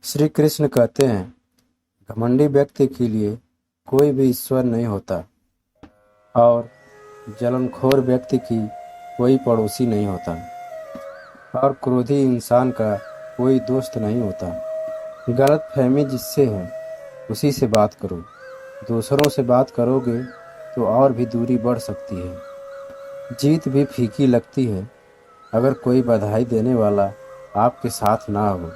श्री कृष्ण कहते हैं, घमंडी व्यक्ति के लिए कोई भी ईश्वर नहीं होता और जलनखोर व्यक्ति की कोई पड़ोसी नहीं होता और क्रोधी इंसान का कोई दोस्त नहीं होता। गलतफहमी जिससे है उसी से बात करो। दूसरों से बात करोगे तो और भी दूरी बढ़ सकती है। जीत भी फीकी लगती है अगर कोई बधाई देने वाला आपके साथ ना हो,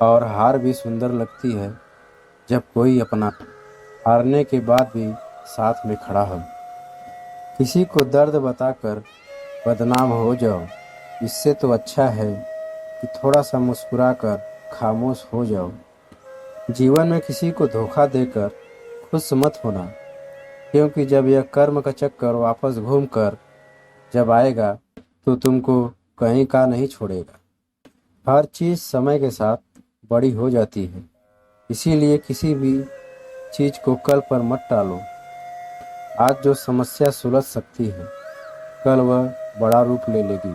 और हार भी सुंदर लगती है जब कोई अपना हारने के बाद भी साथ में खड़ा हो। किसी को दर्द बताकर बदनाम हो जाओ, इससे तो अच्छा है कि थोड़ा सा मुस्कुराकर खामोश हो जाओ। जीवन में किसी को धोखा देकर खुश मत होना, क्योंकि जब यह कर्म का चक्कर वापस घूम कर जब आएगा तो तुमको कहीं का नहीं छोड़ेगा। हर चीज़ समय के साथ बड़ी हो जाती है, इसीलिए किसी भी चीज़ को कल पर मत टालो। आज जो समस्या सुलझ सकती है कल वह बड़ा रूप ले लेगी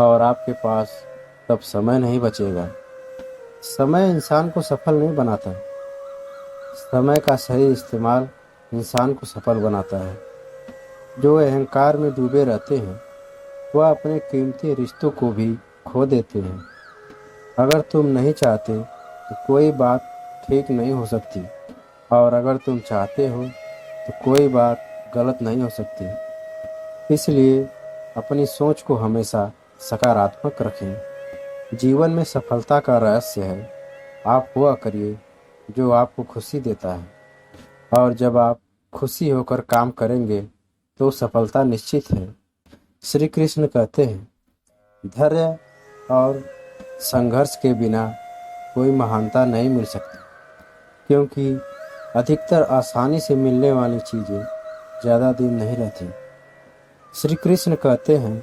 और आपके पास तब समय नहीं बचेगा। समय इंसान को सफल नहीं बनाता, समय का सही इस्तेमाल इंसान को सफल बनाता है। जो अहंकार में डूबे रहते हैं वह अपने कीमती रिश्तों को भी खो देते हैं। अगर तुम नहीं चाहते तो कोई बात ठीक नहीं हो सकती, और अगर तुम चाहते हो तो कोई बात गलत नहीं हो सकती। इसलिए अपनी सोच को हमेशा सकारात्मक रखें। जीवन में सफलता का रहस्य है, आप हुआ करिए जो आपको खुशी देता है, और जब आप खुशी होकर काम करेंगे तो सफलता निश्चित है। श्री कृष्ण कहते हैं, धैर्य और संघर्ष के बिना कोई महानता नहीं मिल सकती, क्योंकि अधिकतर आसानी से मिलने वाली चीज़ें ज़्यादा दिन नहीं रहती। श्री कृष्ण कहते हैं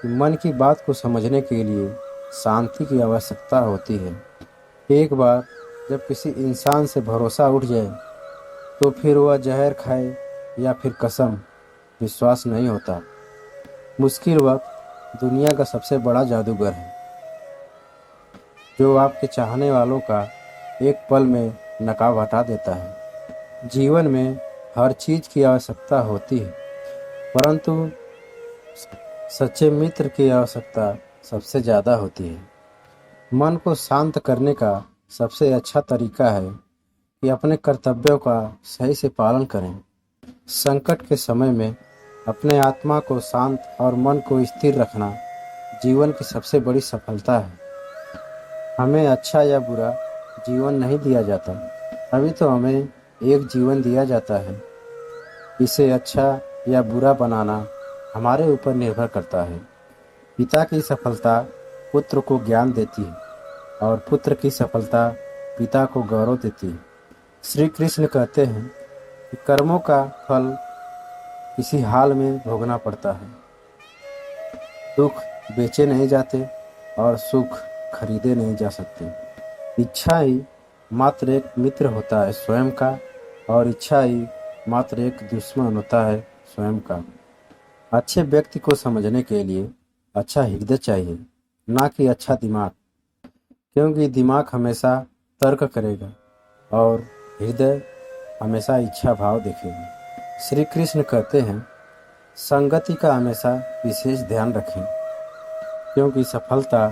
कि मन की बात को समझने के लिए शांति की आवश्यकता होती है। एक बार जब किसी इंसान से भरोसा उठ जाए तो फिर वह जहर खाए या फिर कसम, विश्वास नहीं होता। मुश्किल वक्त दुनिया का सबसे बड़ा जादूगर है, जो आपके चाहने वालों का एक पल में नकाब हटा देता है। जीवन में हर चीज़ की आवश्यकता होती है, परंतु सच्चे मित्र की आवश्यकता सबसे ज़्यादा होती है। मन को शांत करने का सबसे अच्छा तरीका है कि अपने कर्तव्यों का सही से पालन करें। संकट के समय में अपने आत्मा को शांत और मन को स्थिर रखना जीवन की सबसे बड़ी सफलता है। हमें अच्छा या बुरा जीवन नहीं दिया जाता, अभी तो हमें एक जीवन दिया जाता है। इसे अच्छा या बुरा बनाना हमारे ऊपर निर्भर करता है। पिता की सफलता पुत्र को ज्ञान देती है और पुत्र की सफलता पिता को गौरव देती है। श्री कृष्ण कहते हैं कि कर्मों का फल किसी हाल में भोगना पड़ता है। दुख बेचे नहीं जाते और सुख खरीदे नहीं जा सकते। इच्छा ही मात्र एक मित्र होता है स्वयं का, और इच्छा ही मात्र एक दुश्मन होता है स्वयं का। अच्छे व्यक्ति को समझने के लिए अच्छा हृदय चाहिए, ना कि अच्छा दिमाग, क्योंकि दिमाग हमेशा तर्क करेगा और हृदय हमेशा इच्छा भाव देखेगा। श्री कृष्ण कहते हैं, संगति का हमेशा विशेष ध्यान रखें, क्योंकि सफलता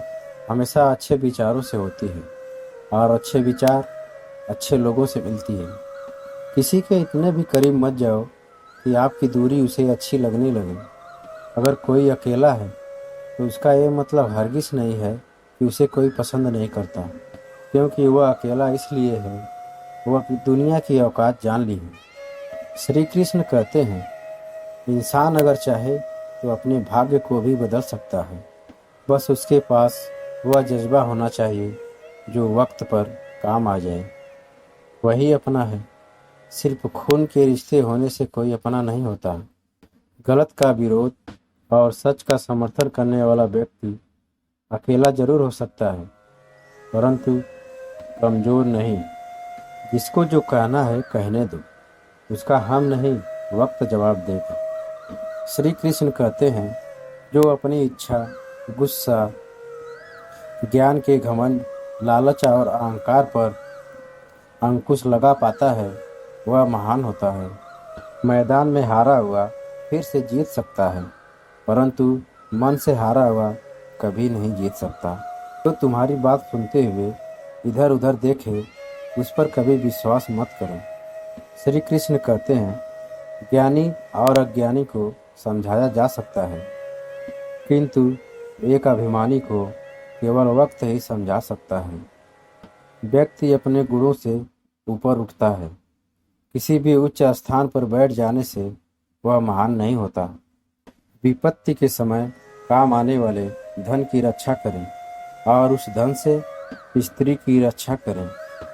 हमेशा अच्छे विचारों से होती है और अच्छे विचार अच्छे लोगों से मिलती है। किसी के इतने भी करीब मत जाओ कि आपकी दूरी उसे अच्छी लगने लगे। अगर कोई अकेला है तो उसका ये मतलब हरगिज़ नहीं है कि उसे कोई पसंद नहीं करता, क्योंकि वह अकेला इसलिए है वह अपनी दुनिया की औकात जान ली है। श्री कृष्ण कहते हैं, इंसान अगर चाहे तो अपने भाग्य को भी बदल सकता है, बस उसके पास वह जज्बा होना चाहिए जो वक्त पर काम आ जाए। वही अपना है। सिर्फ खून के रिश्ते होने से कोई अपना नहीं होता। गलत का विरोध और सच का समर्थन करने वाला व्यक्ति अकेला जरूर हो सकता है, परंतु कमजोर नहीं। जिसको जो कहना है कहने दो, उसका हम नहीं वक्त जवाब देगा। श्री कृष्ण कहते हैं, जो अपनी इच्छा, गुस्सा, ज्ञान के घमंड लालच और अहंकार पर अंकुश लगा पाता है वह महान होता है। मैदान में हारा हुआ फिर से जीत सकता है, परंतु मन से हारा हुआ कभी नहीं जीत सकता। तो तुम्हारी बात सुनते हुए इधर उधर देखे, उस पर कभी विश्वास मत करो। श्री कृष्ण कहते हैं, ज्ञानी और अज्ञानी को समझाया जा सकता है, किंतु एक अभिमानी को केवल वक्त ही समझा सकता है। व्यक्ति अपने गुणों से ऊपर उठता है। किसी भी उच्च स्थान पर बैठ जाने से वह महान नहीं होता। विपत्ति के समय काम आने वाले धन की रक्षा करें और उस धन से स्त्री की रक्षा करें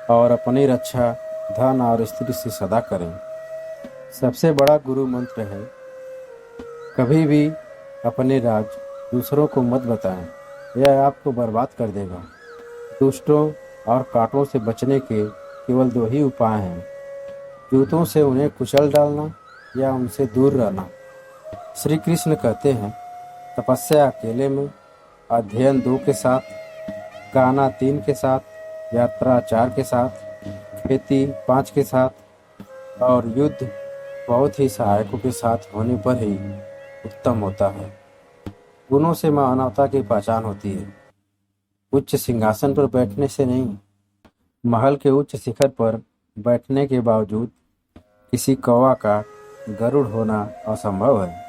और अपनी रक्षा धन और स्त्री से सदा करें। सबसे बड़ा गुरु मंत्र है, कभी भी अपने राज दूसरों को मत बताएं, यह आपको बर्बाद कर देगा। दुष्टों और कांटों से बचने के केवल दो ही उपाय हैं, जूतों से उन्हें कुचल डालना या उनसे दूर रहना। श्री कृष्ण कहते हैं, तपस्या अकेले में, अध्ययन 2 के साथ, गाना 3 के साथ, यात्रा 4 के साथ, खेती 5 के साथ और युद्ध बहुत ही सहायकों के साथ होने पर ही उत्तम होता है। गुणों से मानवता की पहचान होती है। उच्च सिंहासन पर बैठने से नहीं, महल के उच्च शिखर पर बैठने के बावजूद किसी कौवा का गरुड़ होना असंभव है।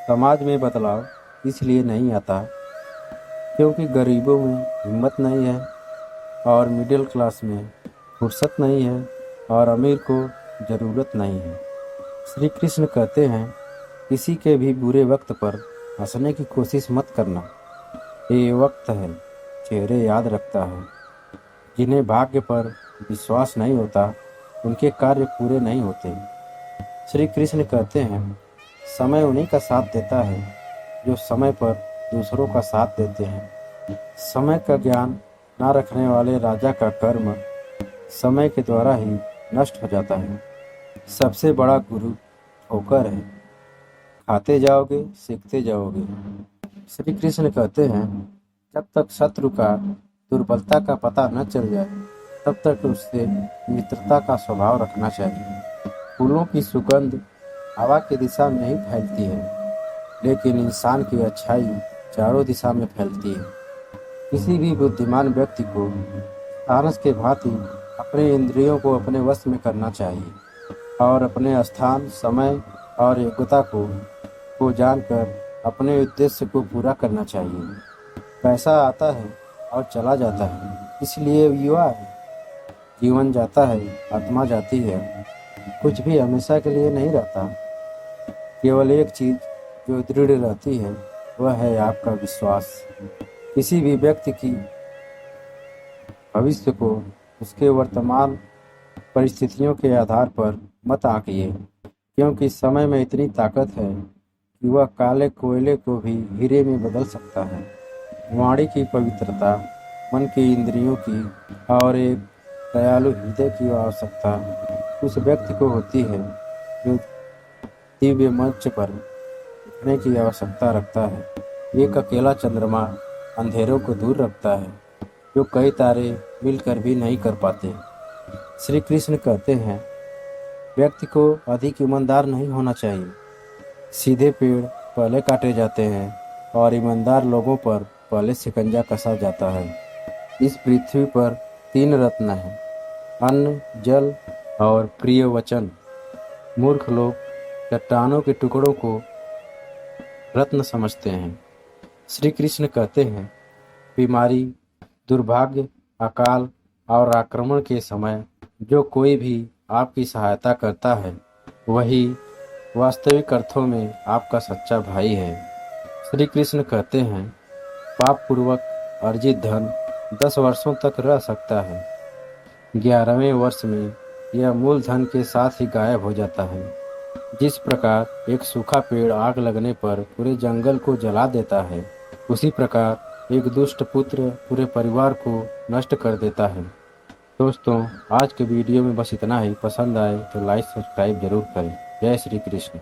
समाज में बदलाव इसलिए नहीं आता क्योंकि गरीबों में हिम्मत नहीं है और मिडिल क्लास में फुर्सत नहीं है और अमीर को ज़रूरत नहीं है। श्री कृष्ण कहते हैं, किसी के भी बुरे वक्त पर हंसने की कोशिश मत करना। ये वक्त है, चेहरे याद रखता है। जिन्हें भाग्य पर विश्वास नहीं होता, उनके कार्य पूरे नहीं होते। श्री कृष्ण कहते हैं, समय उन्हीं का साथ देता है जो समय पर दूसरों का साथ देते हैं। समय का ज्ञान न रखने वाले राजा का कर्म समय के द्वारा ही नष्ट हो जाता है। सबसे बड़ा गुरु ठोकर है, खाते जाओगे सीखते जाओगे। श्री कृष्ण कहते हैं, जब तक शत्रु का दुर्बलता का पता न चल जाए तब तक उससे मित्रता का स्वभाव रखना चाहिए। फूलों की सुगंध हवा की दिशा में नहीं फैलती है, लेकिन इंसान की अच्छाई चारों दिशा में फैलती है। किसी भी बुद्धिमान व्यक्ति को सारस के भांति अपने इंद्रियों को अपने वश में करना चाहिए और अपने स्थान, समय और योग्यता को जानकर अपने उद्देश्य को पूरा करना चाहिए। पैसा आता है और चला जाता है, इसलिए युवा है। जीवन जाता है, आत्मा जाती है। कुछ भी हमेशा के लिए नहीं रहता। केवल एक चीज़ जो दृढ़ रहती है वह है आपका विश्वास। किसी भी व्यक्ति की भविष्य को उसके वर्तमान परिस्थितियों के आधार पर मत आंकिए, क्योंकि समय में इतनी ताकत है कि वह काले कोयले को भी हीरे में बदल सकता है। वाणी की पवित्रता, मन की इंद्रियों की और एक दयालु हृदय की आवश्यकता उस व्यक्ति को होती है जो दिव्य मंच पर उठने की आवश्यकता रखता है। एक अकेला चंद्रमा अंधेरों को दूर रखता है, जो कई तारे मिलकर भी नहीं कर पाते। श्री कृष्ण कहते हैं, व्यक्ति को अधिक ईमानदार नहीं होना चाहिए। सीधे पेड़ पहले काटे जाते हैं और ईमानदार लोगों पर पहले शिकंजा कसा जाता है। इस पृथ्वी पर 3 रत्न हैं, अन्न, जल और प्रिय वचन। मूर्ख लोग चट्टानों के टुकड़ों को रत्न समझते हैं। श्री कृष्ण कहते हैं, बीमारी, दुर्भाग्य, अकाल और आक्रमण के समय जो कोई भी आपकी सहायता करता है वही वास्तविक अर्थों में आपका सच्चा भाई है। श्री कृष्ण कहते हैं, पाप पूर्वक अर्जित धन 10 वर्षों तक रह सकता है, 11वें वर्ष में यह मूल धन के साथ ही गायब हो जाता है। जिस प्रकार एक सूखा पेड़ आग लगने पर पूरे जंगल को जला देता है, उसी प्रकार एक दुष्ट पुत्र पूरे परिवार को नष्ट कर देता है। दोस्तों, आज के वीडियो में बस इतना ही। पसंद आए तो लाइक सब्सक्राइब जरूर करें। जय श्री कृष्ण।